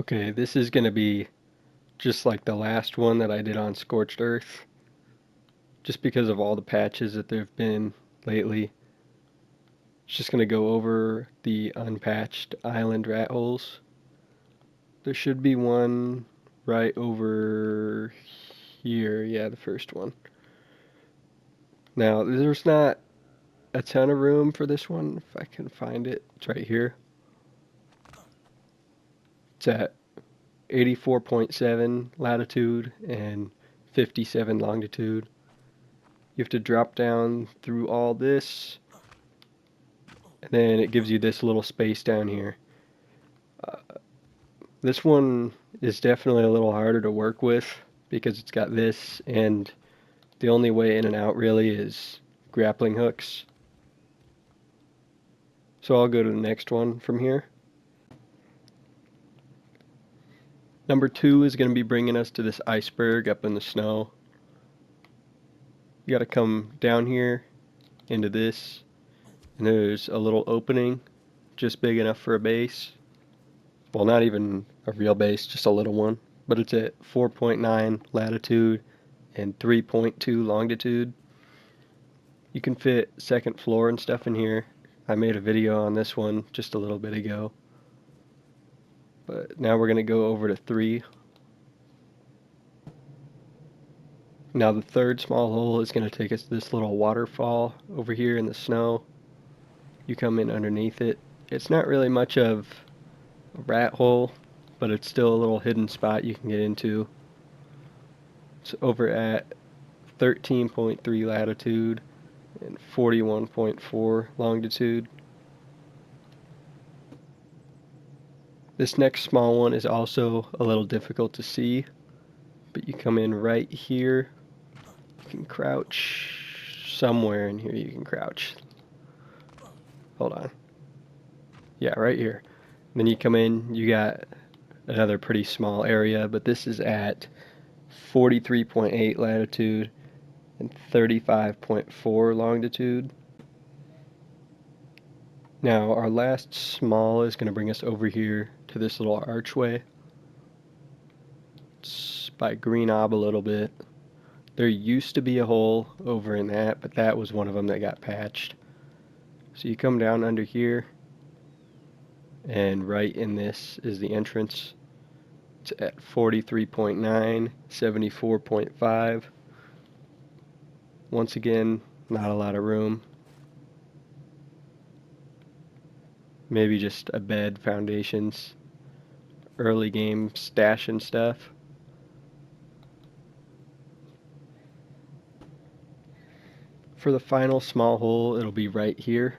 Okay, this is going to be just like the last one that I did on Scorched Earth, just because of all the patches that there have been lately. It's just going to go over the unpatched island rat holes. There should be one right over here. Yeah, the first one. Now, there's not a ton of room for this one, if I can find it. It's right here. It's at 84.7 latitude and 57 longitude. You have to drop down through all this, and then it gives you this little space down here. Uh, this one is definitely a little harder to work with because it's got this, and the only way in and out really is grappling hooks. So I'll go to the next one from here. Number 2 is going to be bringing us to this iceberg up in the snow. You got to come down here into this, and there's a little opening just big enough for a base. Well, not even a real base, just a little one, but it's at 4.9 latitude and 3.2 longitude. You can fit second floor and stuff in here. I made a video on this one just a little bit ago. But now we're going to go over to 3. Now the third small hole is going to take us to this little waterfall over here in the snow. You come in underneath it. It's not really much of a rat hole, but it's still a little hidden spot you can get into. It's over at 13.3 latitude and 41.4 longitude. This next small one is also a little difficult to see, but you come in right here. You can crouch somewhere in here. You can crouch. Hold on. Yeah, right here. And then you come in, you got another pretty small area, but this is at 43.8 latitude and 35.4 longitude. Now our last small is going to bring us over here to this little archway. It's by Green Ob a little bit. There used to be a hole over in that, but that was one of them that got patched. So you come down under here, and right in this is the entrance. It's at 43.9, 74.5. Once again, not a lot of room. Maybe just a bed, foundations, early game stash and stuff. For the final small hole, it'll be right here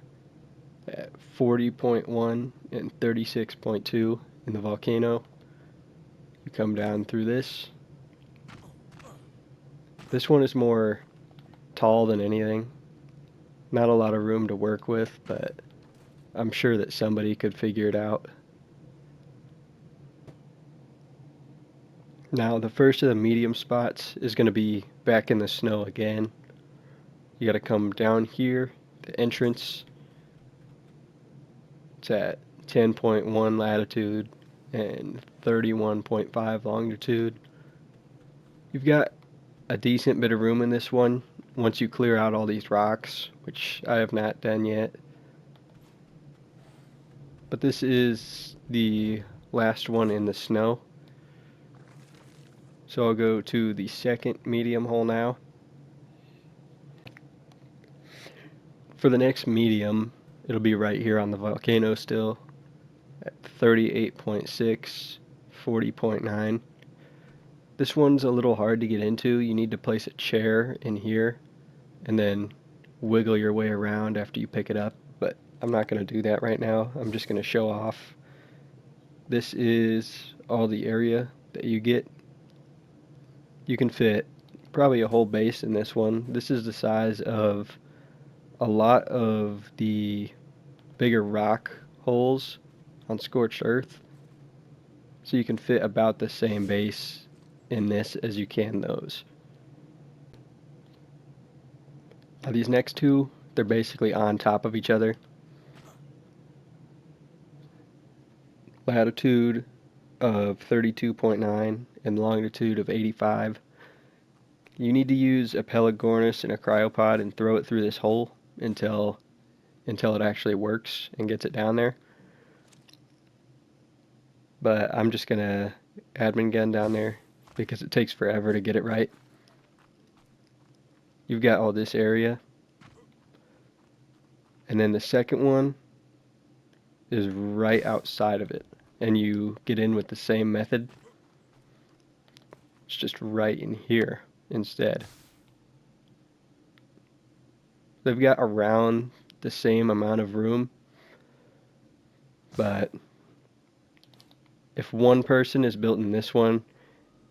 at 40.1 and 36.2 in the volcano. You come down through this. This one is more tall than anything. Not a lot of room to work with, but I'm sure that somebody could figure it out. Now, the first of the medium spots is going to be back in the snow again. You got to come down here, the entrance. It's at 10.1 latitude and 31.5 longitude. You've got a decent bit of room in this one once you clear out all these rocks, which I have not done yet. But this is the last one in the snow. So I'll go to the second medium hole now. For the next medium, it'll be right here on the volcano still at 38.6, 40.9. This one's a little hard to get into. You need to place a chair in here and then wiggle your way around after you pick it up, but I'm not going to do that right now. I'm just going to show off. This is all the area that you get. You can fit probably a whole base in this one. This is the size of a lot of the bigger rock holes on Scorched Earth. So you can fit about the same base in this as you can those. Now these next two, they're basically on top of each other. Latitude of 32.9 and longitude of 85. You need to use a Pelagornis and a cryopod and throw it through this hole until it actually works and gets it down there. But I'm just gonna admin gun down there because it takes forever to get it right. You've got all this area, and then the second one is right outside of it, and you get in with the same method. It's just right in here instead. They've got around the same amount of room, but if one person is built in this one,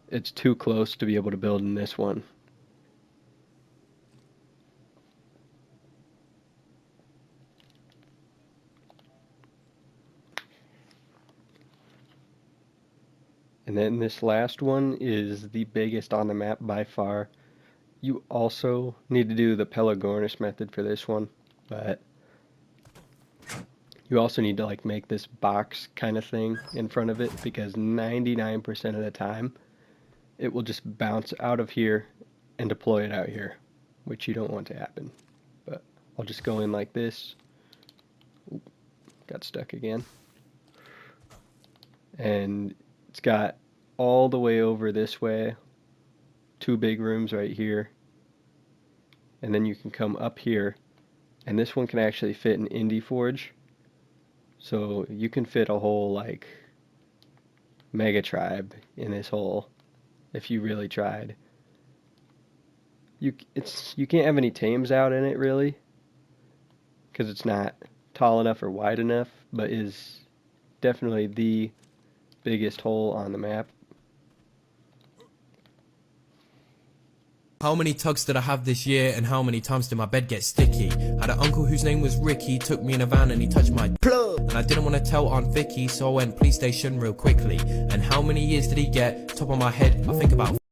it's too close to be able to build in this one. And then this last one is the biggest on the map by far. You also need to do the Pelagornis method for this one, but you also need to like make this box kind of thing in front of it, because 99% of the time it will just bounce out of here and deploy it out here, which you don't want to happen. But I'll just go in like this. Oop, got stuck again. And it's got all the way over this way, 2 big rooms right here, and then you can come up here, and this one can actually fit an Indie Forge, so you can fit a whole like mega tribe in this hole if you really tried. You can't have any tames out in it really, because it's not tall enough or wide enough, but is definitely the biggest hole on the map. How many tugs did I have this year, and how many times did my bed get sticky? Had an uncle whose name was Ricky, took me in a van and he touched my plug. And I didn't want to tell Aunt Vicky, so I went police station real quickly. And how many years did he get? Top of my head, I think about